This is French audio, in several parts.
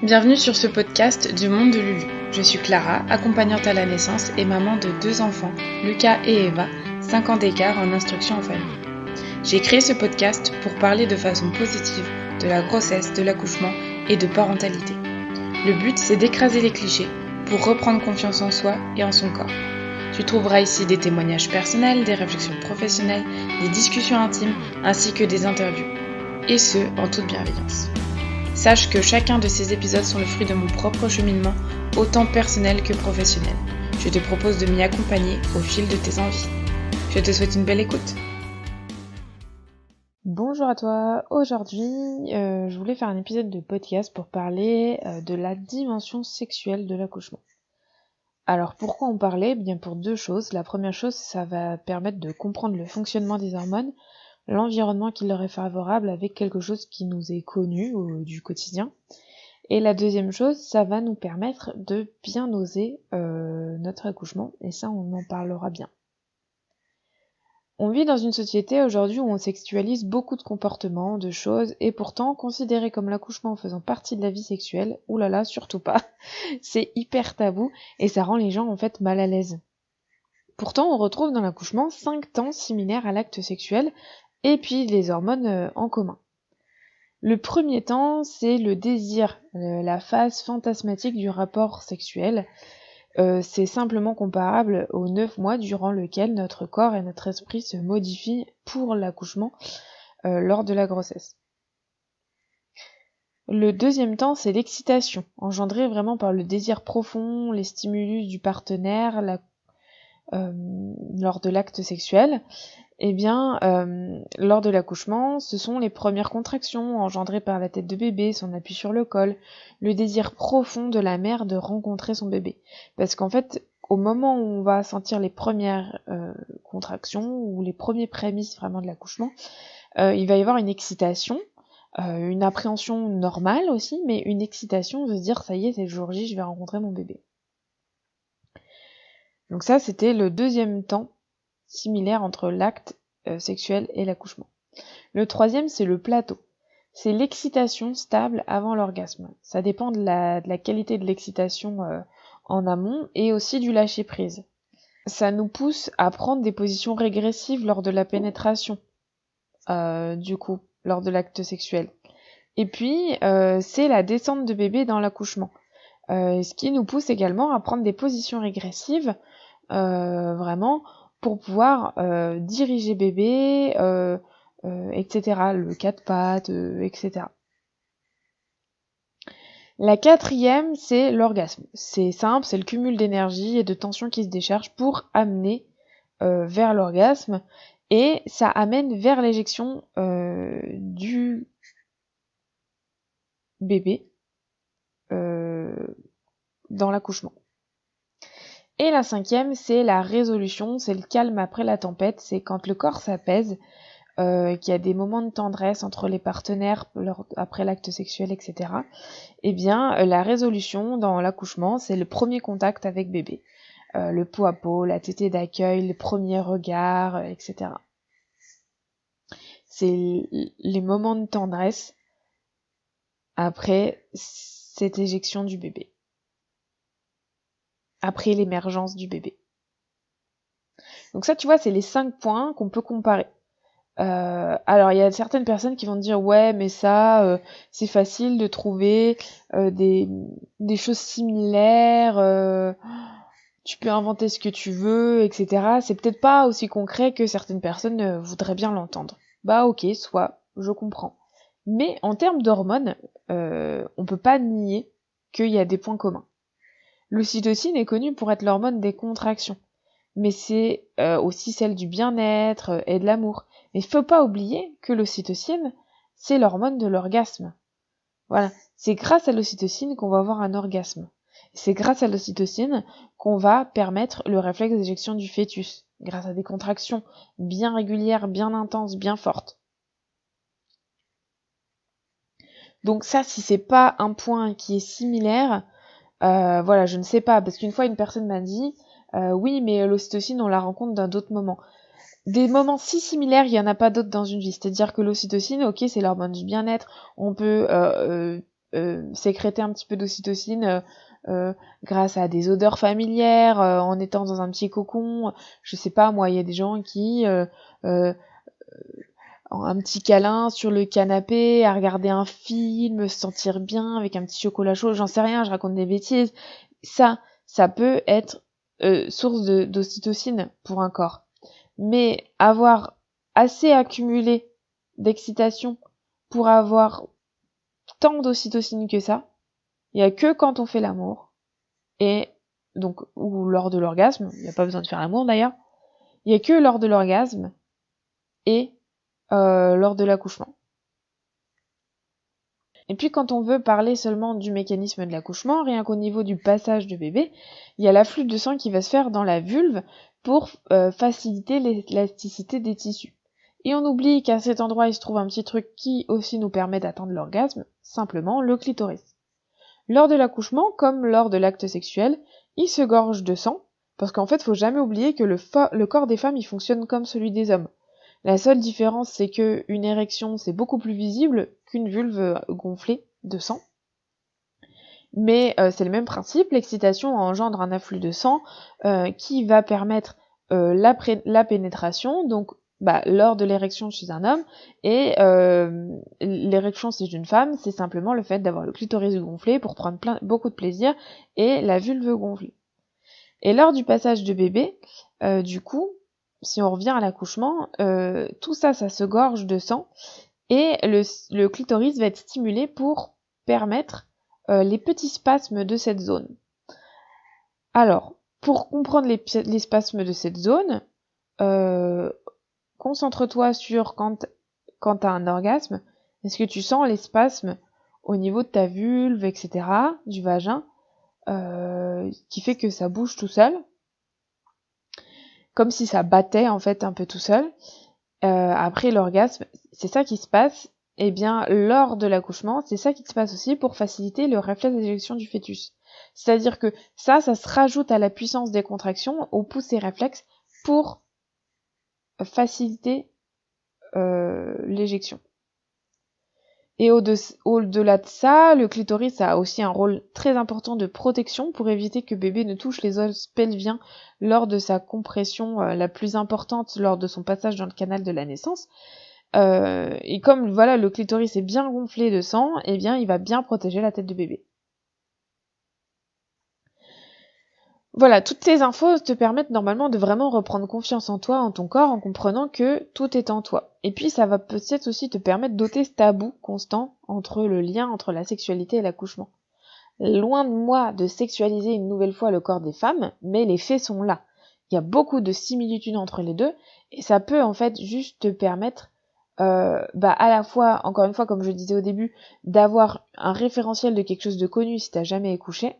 Bienvenue sur ce podcast du monde de Lulu. Je suis Clara, accompagnante à la naissance et maman de 2 enfants, Lucas et Eva, 5 ans d'écart en instruction en famille. J'ai créé ce podcast pour parler de façon positive de la grossesse, de l'accouchement et de parentalité. Le but, c'est d'écraser les clichés pour reprendre confiance en soi et en son corps. Tu trouveras ici des témoignages personnels, des réflexions professionnelles, des discussions intimes ainsi que des interviews. Et ce, en toute bienveillance. Sache que chacun de ces épisodes sont le fruit de mon propre cheminement, autant personnel que professionnel. Je te propose de m'y accompagner au fil de tes envies. Je te souhaite une belle écoute. Bonjour à toi, aujourd'hui je voulais faire un épisode de podcast pour parler de la dimension sexuelle de l'accouchement. Alors pourquoi en parler ? Bien pour 2 choses. La première chose, ça va permettre de comprendre le fonctionnement des hormones, l'environnement qui leur est favorable avec quelque chose qui nous est connu du quotidien. Et la deuxième chose, ça va nous permettre de bien oser notre accouchement, et ça on en parlera bien. On vit dans une société aujourd'hui où on sexualise beaucoup de comportements, de choses, et pourtant considérer comme l'accouchement faisant partie de la vie sexuelle, oulala, surtout pas, c'est hyper tabou et ça rend les gens en fait mal à l'aise. Pourtant on retrouve dans l'accouchement 5 temps similaires à l'acte sexuel et puis les hormones en commun. Le premier temps, c'est le désir, la phase fantasmatique du rapport sexuel. C'est simplement comparable aux 9 mois durant lequel notre corps et notre esprit se modifient pour l'accouchement lors de la grossesse. Le deuxième temps, c'est l'excitation, engendrée vraiment par le désir profond, les stimulus du partenaire lors de l'acte sexuel. Lors de l'accouchement, ce sont les premières contractions engendrées par la tête de bébé, son appui sur le col, le désir profond de la mère de rencontrer son bébé. Parce qu'en fait, au moment où on va sentir les premières contractions, ou les premiers prémices vraiment de l'accouchement, il va y avoir une excitation, une appréhension normale aussi, mais une excitation de se dire ça y est, c'est le jour J, je vais rencontrer mon bébé. Donc ça, c'était le deuxième temps similaire entre l'acte sexuel et l'accouchement. Le troisième, c'est le plateau. C'est l'excitation stable avant l'orgasme. Ça dépend de la qualité de l'excitation en amont et aussi du lâcher-prise. Ça nous pousse à prendre des positions régressives lors de la pénétration, lors de l'acte sexuel. Et puis, c'est la descente de bébé dans l'accouchement. Ce qui nous pousse également à prendre des positions régressives, vraiment, pour pouvoir diriger bébé, etc. Le 4 pattes, etc. La quatrième, c'est l'orgasme. C'est simple, c'est le cumul d'énergie et de tension qui se décharge pour amener vers l'orgasme, et ça amène vers l'éjection du bébé dans l'accouchement. Et la cinquième, c'est la résolution, c'est le calme après la tempête, c'est quand le corps s'apaise, qu'il y a des moments de tendresse entre les partenaires après l'acte sexuel, etc. La résolution dans l'accouchement, c'est le premier contact avec bébé. Le pot à pot, la tétée d'accueil, les premiers regards, etc. C'est les moments de tendresse après cette éjection du bébé. Après l'émergence du bébé. Donc ça, tu vois, c'est les 5 points qu'on peut comparer. Alors il y a certaines personnes qui vont te dire ouais mais ça c'est facile de trouver des choses similaires, tu peux inventer ce que tu veux, etc. C'est peut-être pas aussi concret que certaines personnes voudraient bien l'entendre. Bah ok, soit, je comprends. Mais en termes d'hormones, on peut pas nier qu'il y a des points communs. L'ocytocine est connue pour être l'hormone des contractions, mais c'est aussi celle du bien-être et de l'amour. Mais faut pas oublier que l'ocytocine, c'est l'hormone de l'orgasme. Voilà, c'est grâce à l'ocytocine qu'on va avoir un orgasme. C'est grâce à l'ocytocine qu'on va permettre le réflexe d'éjection du fœtus, grâce à des contractions bien régulières, bien intenses, bien fortes. Donc ça, si c'est pas un point qui est similaire, voilà, je ne sais pas, parce qu'une fois une personne m'a dit oui, mais l'ocytocine, on la rencontre dans d'autres moments. Des moments si similaires, il n'y en a pas d'autres dans une vie. C'est-à-dire que l'ocytocine, ok, c'est l'hormone du bien-être. On peut sécréter un petit peu d'ocytocine grâce à des odeurs familières, en étant dans un petit cocon. Je sais pas, moi, il y a des gens qui un petit câlin sur le canapé, à regarder un film, se sentir bien avec un petit chocolat chaud, j'en sais rien, je raconte des bêtises. Ça peut être source d'ocytocine pour un corps. Mais avoir assez accumulé d'excitation pour avoir tant d'ocytocine que ça, il n'y a que quand on fait l'amour, et donc, ou lors de l'orgasme, il n'y a pas besoin de faire l'amour d'ailleurs, il n'y a que lors de l'orgasme et lors de l'accouchement. Et puis quand on veut parler seulement du mécanisme de l'accouchement, rien qu'au niveau du passage de bébé, il y a l'afflux de sang qui va se faire dans la vulve pour faciliter l'élasticité des tissus. Et on oublie qu'à cet endroit, il se trouve un petit truc qui aussi nous permet d'atteindre l'orgasme, simplement le clitoris. Lors de l'accouchement, comme lors de l'acte sexuel, il se gorge de sang, parce qu'en fait, faut jamais oublier que le corps des femmes, il fonctionne comme celui des hommes. La seule différence, c'est que une érection, c'est beaucoup plus visible qu'une vulve gonflée de sang. Mais c'est le même principe, l'excitation engendre un afflux de sang qui va permettre la pénétration, donc lors de l'érection chez un homme, et l'érection chez une femme, c'est simplement le fait d'avoir le clitoris gonflé pour prendre beaucoup de plaisir, et la vulve gonflée. Et lors du passage de bébé, du coup, si on revient à l'accouchement, tout ça se gorge de sang, et le clitoris va être stimulé pour permettre les petits spasmes de cette zone. Alors, pour comprendre les spasmes de cette zone, concentre-toi sur quand tu as un orgasme, est-ce que tu sens les spasmes au niveau de ta vulve, etc., du vagin, qui fait que ça bouge tout seul, comme si ça battait en fait un peu tout seul. Après l'orgasme, c'est ça qui se passe. Et bien, lors de l'accouchement, c'est ça qui se passe aussi pour faciliter le réflexe d'éjection du fœtus. C'est-à-dire que ça se rajoute à la puissance des contractions, au poussé réflexe, pour faciliter l'éjection. Et au-delà de ça, le clitoris a aussi un rôle très important de protection pour éviter que bébé ne touche les os pelviens lors de sa compression la plus importante lors de son passage dans le canal de la naissance. Et comme voilà, le clitoris est bien gonflé de sang, eh bien il va bien protéger la tête du bébé. Voilà, toutes ces infos te permettent normalement de vraiment reprendre confiance en toi, en ton corps, en comprenant que tout est en toi. Et puis ça va peut-être aussi te permettre d'ôter ce tabou constant entre le lien entre la sexualité et l'accouchement. Loin de moi de sexualiser une nouvelle fois le corps des femmes, mais les faits sont là. Il y a beaucoup de similitudes entre les deux, et ça peut en fait juste te permettre à la fois, encore une fois, comme je disais au début, d'avoir un référentiel de quelque chose de connu si t'as jamais accouché,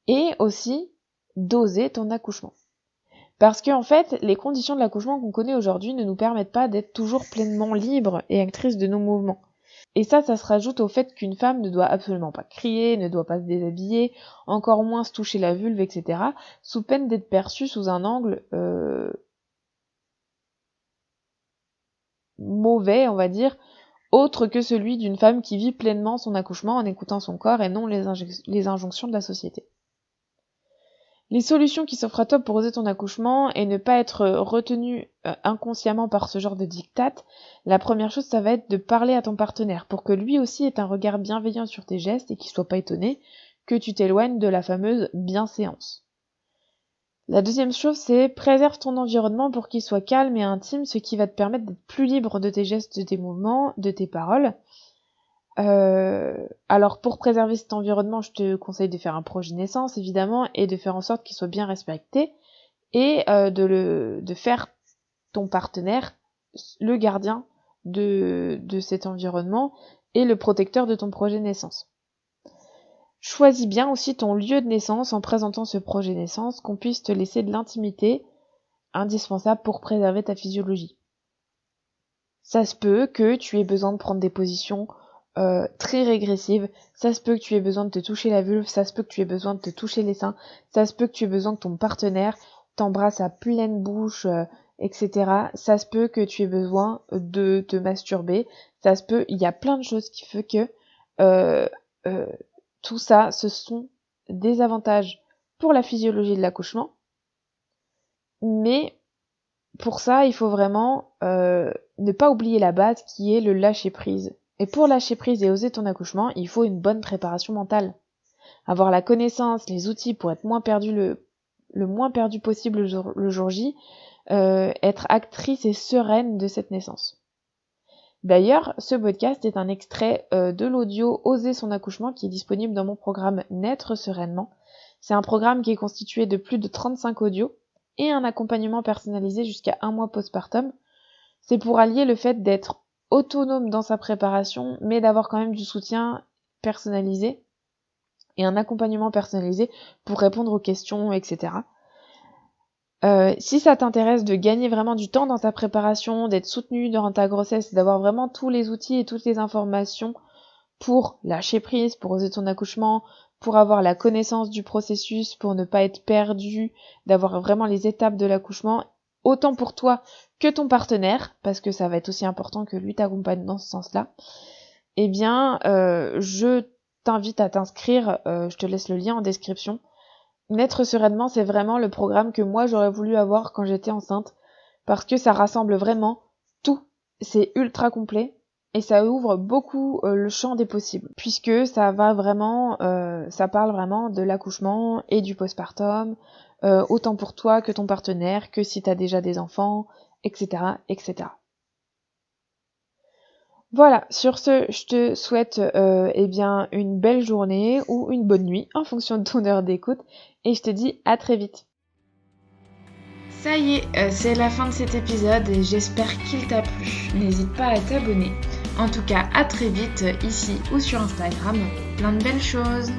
et aussi d'oser ton accouchement. Parce que en fait, les conditions de l'accouchement qu'on connaît aujourd'hui ne nous permettent pas d'être toujours pleinement libres et actrices de nos mouvements. Et ça se rajoute au fait qu'une femme ne doit absolument pas crier, ne doit pas se déshabiller, encore moins se toucher la vulve, etc., sous peine d'être perçue sous un angle mauvais, on va dire, autre que celui d'une femme qui vit pleinement son accouchement en écoutant son corps et non les injonctions de la société. Les solutions qui s'offrent à toi pour oser ton accouchement et ne pas être retenu inconsciemment par ce genre de diktat, la première chose, ça va être de parler à ton partenaire pour que lui aussi ait un regard bienveillant sur tes gestes et qu'il soit pas étonné que tu t'éloignes de la fameuse bienséance. La deuxième chose, c'est préserve ton environnement pour qu'il soit calme et intime, ce qui va te permettre d'être plus libre de tes gestes, de tes mouvements, de tes paroles. Alors pour préserver cet environnement, je te conseille de faire un projet naissance évidemment et de faire en sorte qu'il soit bien respecté et de faire ton partenaire le gardien de cet environnement et le protecteur de ton projet naissance. Choisis bien aussi ton lieu de naissance en présentant ce projet naissance, qu'on puisse te laisser de l'intimité indispensable pour préserver ta physiologie. Ça se peut que tu aies besoin de prendre des positions très régressive, ça se peut que tu aies besoin de te toucher la vulve, ça se peut que tu aies besoin de te toucher les seins, ça se peut que tu aies besoin que ton partenaire t'embrasse à pleine bouche, etc. Ça se peut que tu aies besoin de te masturber, ça se peut, il y a plein de choses qui font que tout ça, ce sont des avantages pour la physiologie de l'accouchement, mais pour ça, il faut vraiment ne pas oublier la base qui est le lâcher-prise. Et pour lâcher prise et oser ton accouchement, il faut une bonne préparation mentale. Avoir la connaissance, les outils pour être moins perdu le moins perdu possible le jour J, être actrice et sereine de cette naissance. D'ailleurs, ce podcast est un extrait de l'audio Oser son accouchement qui est disponible dans mon programme Naître sereinement. C'est un programme qui est constitué de plus de 35 audios et un accompagnement personnalisé jusqu'à 1 mois postpartum. C'est pour allier le fait d'être autonome dans sa préparation, mais d'avoir quand même du soutien personnalisé et un accompagnement personnalisé pour répondre aux questions, etc. Si ça t'intéresse de gagner vraiment du temps dans ta préparation, d'être soutenu durant ta grossesse, d'avoir vraiment tous les outils et toutes les informations pour lâcher prise, pour oser ton accouchement, pour avoir la connaissance du processus, pour ne pas être perdu, d'avoir vraiment les étapes de l'accouchement, autant pour toi que ton partenaire, parce que ça va être aussi important que lui t'accompagne dans ce sens-là, eh bien, je t'invite à t'inscrire, je te laisse le lien en description. Naître sereinement, c'est vraiment le programme que moi j'aurais voulu avoir quand j'étais enceinte, parce que ça rassemble vraiment tout. C'est ultra complet et ça ouvre beaucoup le champ des possibles, puisque ça va vraiment, ça parle vraiment de l'accouchement et du postpartum, autant pour toi que ton partenaire, que si t'as déjà des enfants, etc., etc. Voilà, sur ce, je te souhaite eh bien une belle journée ou une bonne nuit en fonction de ton heure d'écoute et je te dis à très vite. Ça y est, c'est la fin de cet épisode et j'espère qu'il t'a plu. N'hésite pas à t'abonner. En tout cas, à très vite ici ou sur Instagram. Plein de belles choses.